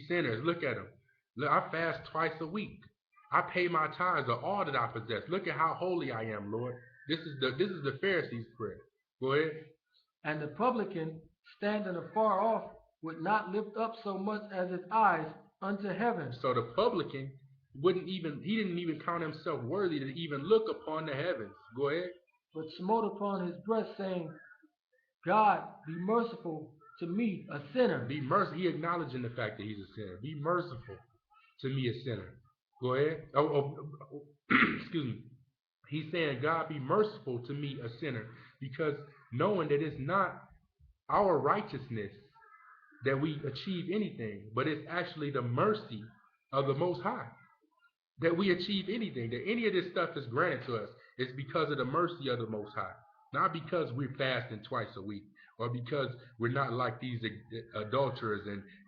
sinners. Look at them. Look, I fast twice a week. I pay my tithes of all that I possess. Look at how holy I am, Lord. This is the Pharisees' prayer. Go ahead. And the publican, standing afar off, would not lift up so much as his eyes unto heaven, So the publican he didn't even count himself worthy to even look upon the heavens. Go ahead. but smote upon his breast, saying, God, be merciful to me, a sinner. Be merciful. He acknowledging the fact that he's a sinner. Be merciful to me, a sinner. Go ahead. Excuse me. He's saying, God, be merciful to me, a sinner, because knowing that it's not our righteousness that we achieve anything, but it's actually the mercy of the Most High that we achieve anything, that any of this stuff is granted to us. It's because of the mercy of the Most High, not because we're fasting twice a week or because we're not like these adulterers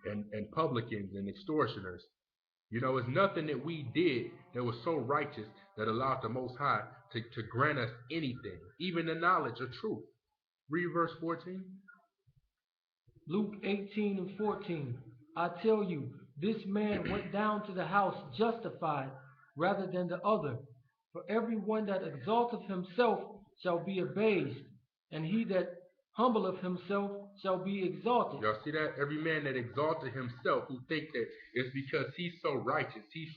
and publicans and extortioners. It's nothing that we did that was so righteous that allowed the Most High to grant us anything, even the knowledge of truth. Read verse 14. Luke 18 and 14. I tell you, this man went down to the house justified rather than the other. For every one that exalteth himself shall be abased, and he that humbleth himself shall be exalted. Y'all see that? Every man that exalted himself, who think that it's because he's so righteous, he's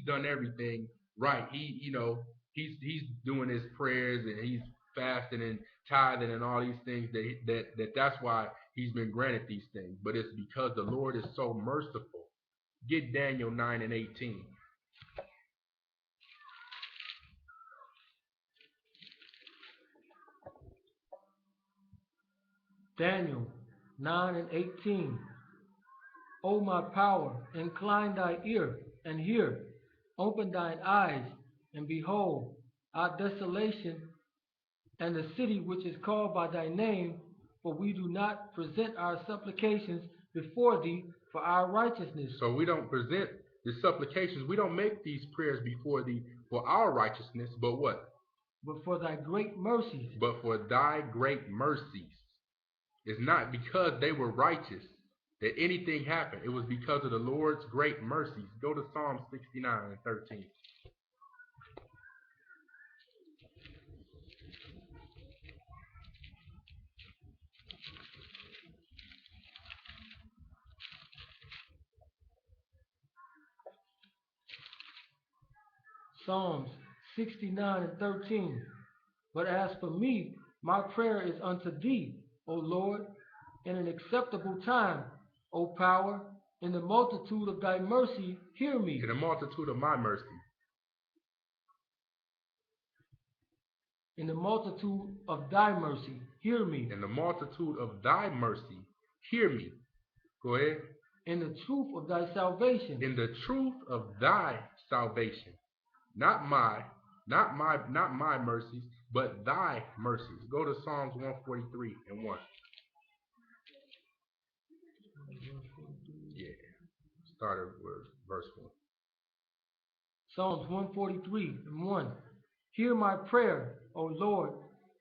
done everything right. He's doing his prayers and he's fasting and tithing and all these things that's why he's been granted these things. But it's because the Lord is so merciful. Get Daniel 9 and 18. Daniel 9 and 18. O my power, incline thy ear and hear. Open thine eyes and behold our desolation and the city which is called by thy name, for we do not present our supplications before thee for our righteousness. So we don't present the supplications. We don't make these prayers before thee for our righteousness, but what? But for thy great mercies. But for thy great mercies. It's not because they were righteous that anything happened. It was because of the Lord's great mercies. Go to Psalm 69 and 13. Psalms 69 and 13. But as for me, my prayer is unto thee, O Lord, in an acceptable time, O power, in the multitude of thy mercy, hear me. In the multitude of my mercy. In the multitude of thy mercy, hear me. In the multitude of thy mercy, hear me. Go ahead. In the truth of thy salvation. In the truth of thy salvation. Not my mercies, but thy mercies. Go to Psalms 143 and 1. Yeah. Started with verse 1. Psalms 143 and 1. Hear my prayer, O Lord.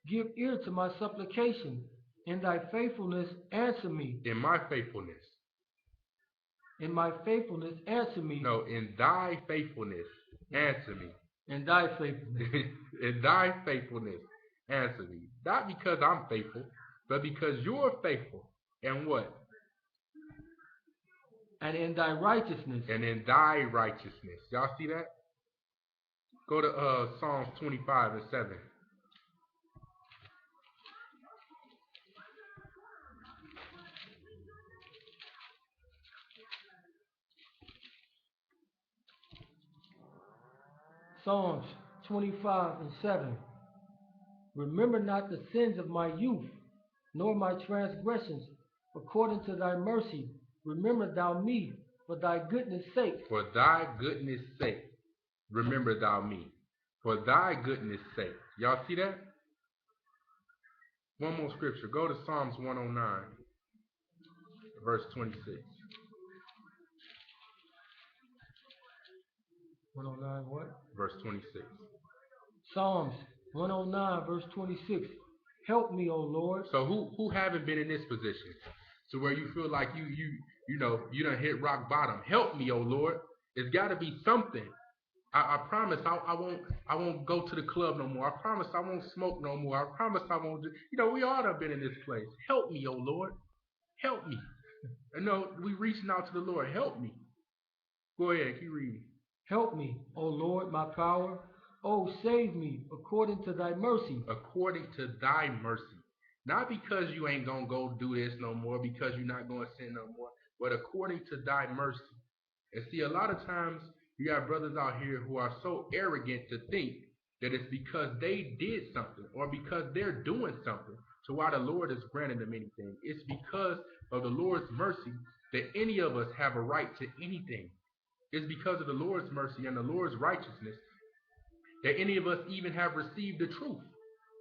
Give ear to my supplication. In thy faithfulness answer me. In my faithfulness. In my faithfulness answer me. No, in thy faithfulness answer me. In thy faithfulness. In thy faithfulness answer me. Not because I'm faithful, but because you're faithful. And what? And in thy righteousness. And in thy righteousness. Y'all see that? Go to Psalms 25 and 7. Psalms 25 and 7. Remember not the sins of my youth, nor my transgressions. According to thy mercy, remember thou me, for thy goodness' sake. For thy goodness' sake, remember thou me. For thy goodness' sake. Y'all see that? One more scripture. Go to Psalms 109, verse 26. 109 what? Verse 26. Psalms 109 verse 26. Help me, O Lord. So who haven't been in this position? To where you feel like you done hit rock bottom. Help me, oh Lord. It's got to be something. I promise I won't go to the club no more. I promise I won't smoke no more. I promise I won't do, we all have been in this place. Help me, oh Lord. Help me. We reaching out to the Lord. Help me. Go ahead, keep reading. Help me, O Lord, my power. O save me according to thy mercy. According to thy mercy. Not because you ain't going to go do this no more, because you're not going to sin no more, but according to thy mercy. And see, a lot of times you have brothers out here who are so arrogant to think that it's because they did something or because they're doing something to why the Lord is granting them anything. It's because of the Lord's mercy that any of us have a right to anything. It's because of the Lord's mercy and the Lord's righteousness that any of us even have received the truth.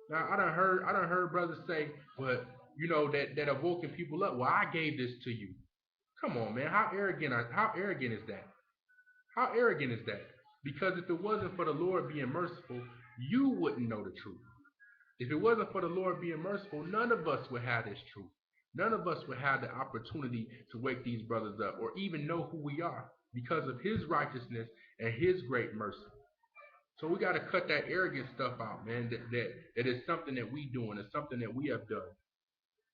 Now, I done heard brothers say, but that have woken people up. Well, I gave this to you. Come on, man. How arrogant is that? How arrogant is that? Because if it wasn't for the Lord being merciful, you wouldn't know the truth. If it wasn't for the Lord being merciful, none of us would have this truth. None of us would have the opportunity to wake these brothers up or even know who we are because of his righteousness and his great mercy. So we got to cut that arrogant stuff out, man, that is something that we doing. It's something that we have done.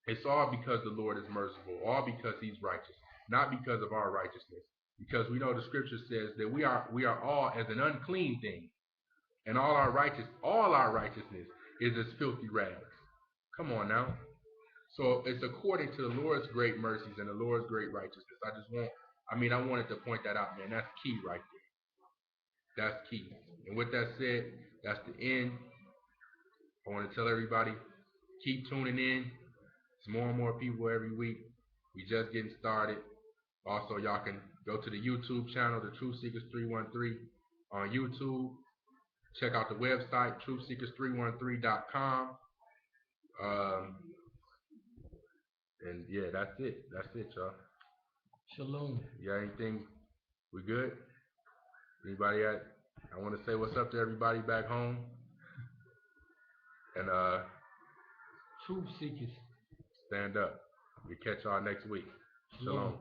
It's all because the Lord is merciful, all because he's righteous, not because of our righteousness. Because we know the scripture says that we are all as an unclean thing, and all our righteousness is as filthy rags. Come on now. So it's according to the Lord's great mercies and the Lord's great righteousness. I wanted to point that out, man. That's key right there. That's key. And with that said, that's the end. I want to tell everybody, keep tuning in. It's more and more people every week. We just getting started. Also, y'all can go to the YouTube channel, the Truth Seekers 313 on YouTube. Check out the website, truthseekers313.com. And yeah, that's it. That's it, y'all. Shalom. You got anything? We good? Anybody I want to say what's up to everybody back home. And Truth Seekers. Stand up. We catch y'all next week. Shalom.